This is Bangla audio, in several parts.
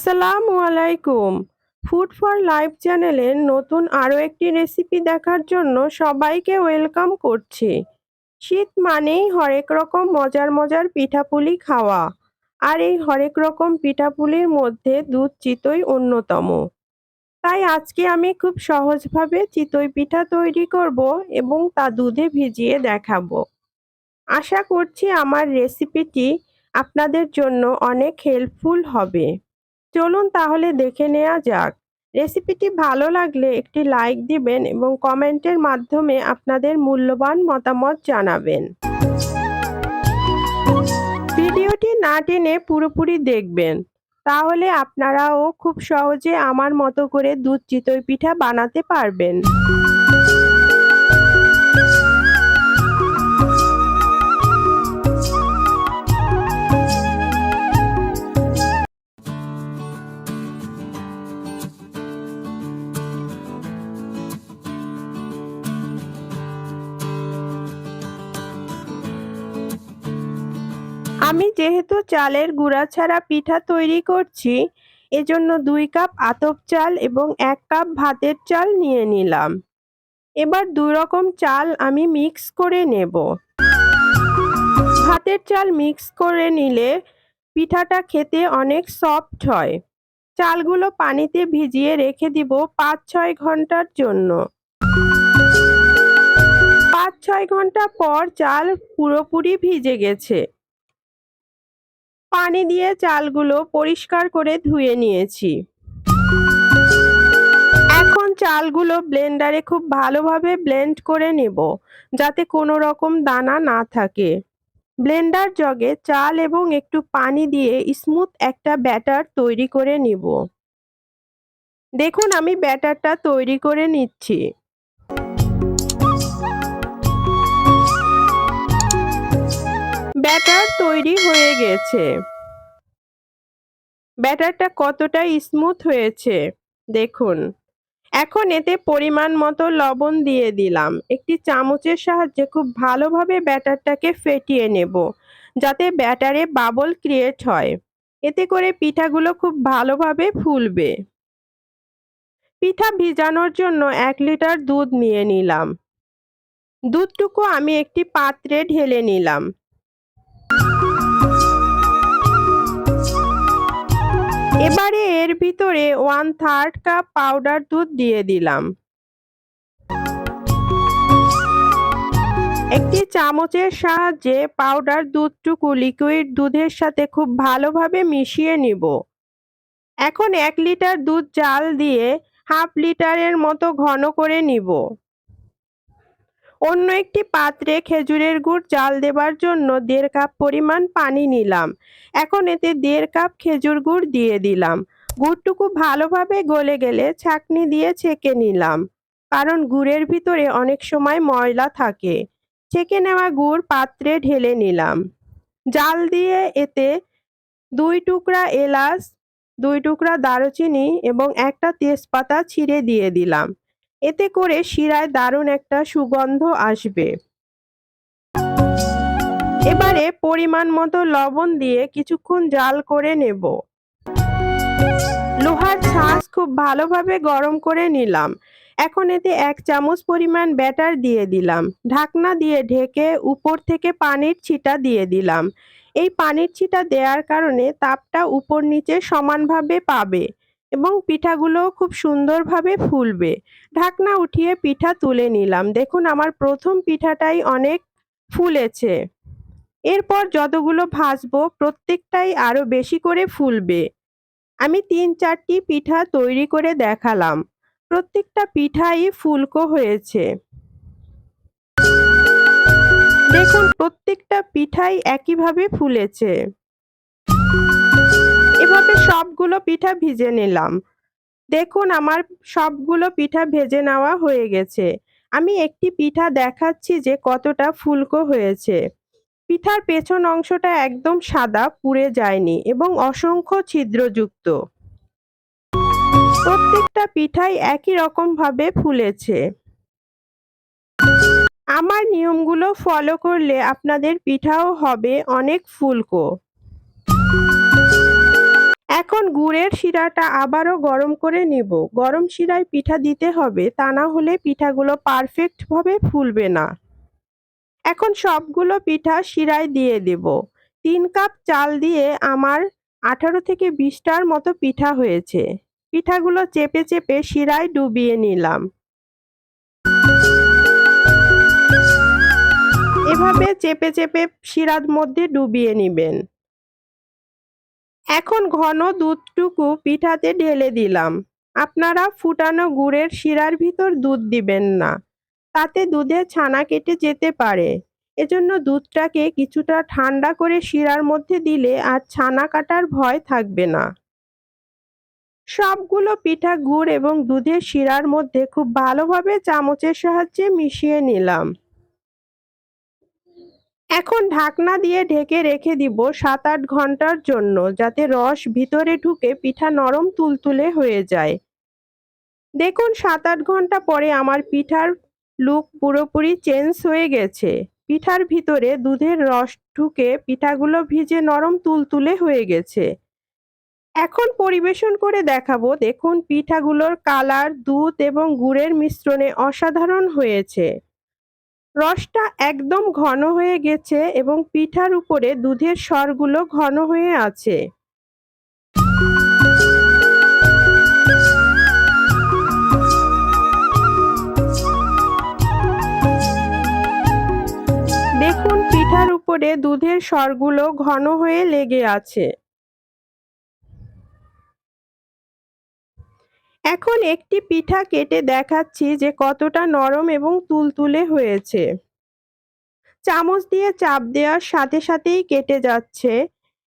আসসালামু আলাইকুম। ফুড ফর লাইফ চ্যানেলের নতুন আরও একটি রেসিপি দেখার জন্য সবাইকে ওয়েলকাম করছি। শীত মানেই হরেক রকম মজার মজার পিঠাপুলি খাওয়া, আর এই হরেক রকম পিঠাপুলির মধ্যে দুধ চিতই অন্যতম। তাই আজকে আমি খুব সহজভাবে চিতই পিঠা তৈরি করব এবং তা দুধে ভিজিয়ে দেখাবো। আশা করছি আমার রেসিপিটি আপনাদের জন্য অনেক হেল্পফুল হবে। চলুন তাহলে দেখে নেওয়া যাক। রেসিপিটি ভালো লাগলে একটি লাইক দিবেন এবং কমেন্টের মাধ্যমে আপনাদের মূল্যবান মতামত জানাবেন। ভিডিওটি না টেনে পুরোপুরি দেখবেন, তাহলে আপনারাও খুব সহজে আমার মতো করে দুধ চিতই পিঠা বানাতে পারবেন। আমি যেহেতু চালের গুঁড়া ছাড়া পিঠা তৈরি করছি, এজন্য 2 কাপ আতপ চাল এবং 1 কাপ ভাতের চাল নিয়ে নিলাম। এবার 2 রকম চাল আমি মিক্স করে নেব। ভাতের চাল মিক্স করে নিলে পিঠাটা খেতে অনেক সফট হয়। চালগুলো পানিতে ভিজিয়ে রেখে দিব 5-6 ঘন্টার জন্য। 5-6 ঘন্টা পর চাল পুরোপুরি ভিজে গেছে। পানি দিয়ে চালগুলো পরিষ্কার করে ধুয়ে নিয়েছি। এখন চালগুলো ব্লেন্ডারে খুব ভালোভাবে ব্লেন্ড করে নেব, যাতে কোনো রকম দানা না থাকে। ব্লেন্ডার জগে চাল এবং একটু পানি দিয়ে স্মুথ একটা ব্যাটার তৈরি করে নিব। দেখুন আমি ব্যাটারটা তৈরি করে নিচ্ছি। ব্যাটার তৈরি হয়ে গেছে। ব্যাটারটা কতটা স্মুথ হয়েছে দেখুন। এখন এতে পরিমাণ মতো লবণ দিয়ে দিলাম। একটি চামচের সাহায্যে খুব ভালোভাবে ব্যাটারটাকে ফেটিয়ে নেব, যাতে ব্যাটারে বাবল ক্রিয়েট হয়। এতে করে পিঠাগুলো খুব ভালোভাবে ফুলবে। পিঠা ভিজানোর জন্য 1 লিটার দুধ নিয়ে নিলাম। দুধটুকু আমি একটি পাত্রে ঢেলে নিলাম। এবারে এর ভিতরে 1/3 কাপ পাউডার দুধ দিয়ে দিলাম। একটি চামচের সাহায্যে পাউডার দুধটুকু লিকুইড দুধের সাথে খুব ভালোভাবে মিশিয়ে নিব। এখন 1 লিটার দুধ জাল দিয়ে 1/2 লিটারের মতো ঘন করে নিব। অন্য একটি পাত্রে খেজুরের গুড় জাল দেবার জন্য 1.5 কাপ পরিমাণ পানি নিলাম। এখন এতে 1.5 কাপ খেজুর গুড় দিয়ে দিলাম। গুড়টুকু ভালোভাবে গলে গেলে ছাঁকনি দিয়ে ছেঁকে নিলাম, কারণ গুড়ের ভিতরে অনেক সময় ময়লা থাকে। ছেঁকে নেওয়া গুড় পাত্রে ঢেলে নিলাম। জাল দিয়ে এতে 2 টুকরা এলাচ, 2 টুকরা দারুচিনি এবং একটা তেজপাতা ছিঁড়ে দিয়ে দিলাম। এতে করে শিরায় দারুণ একটা সুগন্ধ আসবে। এবারে পরিমাণ মতো লবণ দিয়ে কিছুক্ষণ জাল করে নেব। লোহার ছাঁচ খুব ভালোভাবে গরম করে নিলাম। এখন এতে 1 চামচ পরিমাণ ব্যাটার দিয়ে দিলাম। ঢাকনা দিয়ে ঢেকে উপর থেকে পানির ছিটা দিয়ে দিলাম। এই পানির ছিটা দেওয়ার কারণে তাপটা উপর নিচে সমানভাবে পাবে এবং পিঠাগুলো খুব সুন্দরভাবে ফুলবে। ঢাকনা উঠিয়ে পিঠা তুলে নিলাম। দেখুন আমার প্রথম পিঠাটাই অনেক ফুলেছে। এরপর যতগুলো ভাজবো প্রত্যেকটাই আরো বেশি করে ফুলবে। আমি 3-4টি পিঠা তৈরি করে দেখালাম। প্রত্যেকটা পিঠাই ফুলকো হয়েছে। দেখুন প্রত্যেকটা পিঠাই একইভাবে ফুলেছে। এভাবে সবগুলো পিঠা ভিজে নিলাম। দেখুন আমার সবগুলো পিঠা ভেজে নেওয়া হয়ে গেছে। আমি একটি পিঠা দেখাচ্ছি যে কতটা ফুলকো হয়েছে। পিঠার পেছন অংশটা একদম সাদা, পুড়ে যায়নি এবং অসংখ্য ছিদ্রযুক্ত। প্রত্যেকটা পিঠাই একই রকম ভাবে ফুলেছে। আমার নিয়মগুলো ফলো করলে আপনাদের পিঠাও হবে অনেক ফুলকো। এখন গুড়ের শিরাটা আবারও গরম করে নিব। গরম শিরায় পিঠা দিতে হবে, তা না হলে পিঠাগুলো পারফেক্টভাবে ফুলবে না। এখন সবগুলো পিঠা শিরায় দিয়ে দেব। ৩ কাপ চাল দিয়ে আমার ১৮ থেকে ২০টার মতো পিঠা হয়েছে। পিঠাগুলো চেপে চেপে শিরায় ডুবিয়ে নিলাম। এভাবে চেপে চেপে শিরার মধ্যে ডুবিয়ে নিবেন। এখন ঘন দুধটুকু পিঠাতে ঢেলে দিলাম। আপনারা ফুটানো গুড়ের শিরার ভিতর দুধ দিবেন না, তাতে দুধের ছানা কেটে যেতে পারে। এজন্য দুধটাকে কিছুটা ঠান্ডা করে শিরার মধ্যে দিলে আর ছানা কাটার ভয় থাকবে না। সবগুলো পিঠা গুড় এবং দুধের শিরার মধ্যে খুব ভালোভাবে চামচের সাহায্যে মিশিয়ে নিলাম। এখন ঢাকনা দিয়ে ঢেকে রেখে দিব ৭-৮ ঘন্টার জন্য, যাতে রস ভিতরে ঢুকে পিঠা নরম তুলতুলে হয়ে যায়। দেখুন ৭-৮ ঘন্টা পরে আমার পিঠার লুক পুরোপুরি চেঞ্জ হয়ে গেছে। পিঠার ভিতরে দুধের রস ঢুকে পিঠাগুলো ভিজে নরম তুলতুলে হয়ে গেছে। এখন পরিবেশন করে দেখাবো। দেখুন পিঠাগুলোর কালার দুধ এবং গুড়ের মিশ্রণে অসাধারণ হয়েছে। রসটা একদম ঘন হয়ে গেছে এবং পিঠার উপরে দুধের স্বরগুলো ঘন হয়ে আছে। দেখুন পিঠার উপরে দুধের স্বরগুলো ঘন হয়ে লেগে আছে। এখন একটি পিঠা কেটে দেখাচ্ছি যে কতটা নরম এবং তুলতুলে হয়েছে। চামচ দিয়ে চাপ দেওয়ার সাথে সাথেই কেটে যাচ্ছে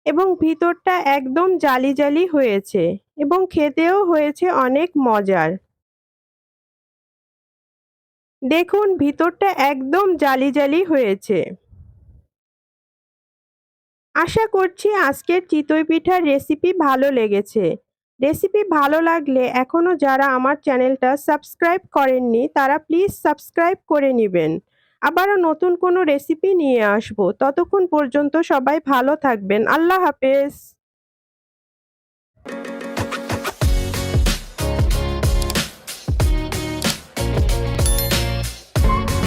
এবং ভিতরটা একদম জালি জালি হয়েছে এবং খেতেও হয়েছে অনেক মজার। দেখুন ভিতরটা একদম জালি জালি হয়েছে। আশা করছি আজকের চিতই পিঠার রেসিপি ভালো লেগেছে। রেসিপি ভালো লাগলে এখনও যারা আমার চ্যানেলটা সাবস্ক্রাইব করেননি তারা প্লিজ সাবস্ক্রাইব করে নিবেন। আবারও নতুন কোনো রেসিপি নিয়ে আসবো। ততক্ষণ পর্যন্ত সবাই ভালো থাকবেন। আল্লাহ হাফেজ।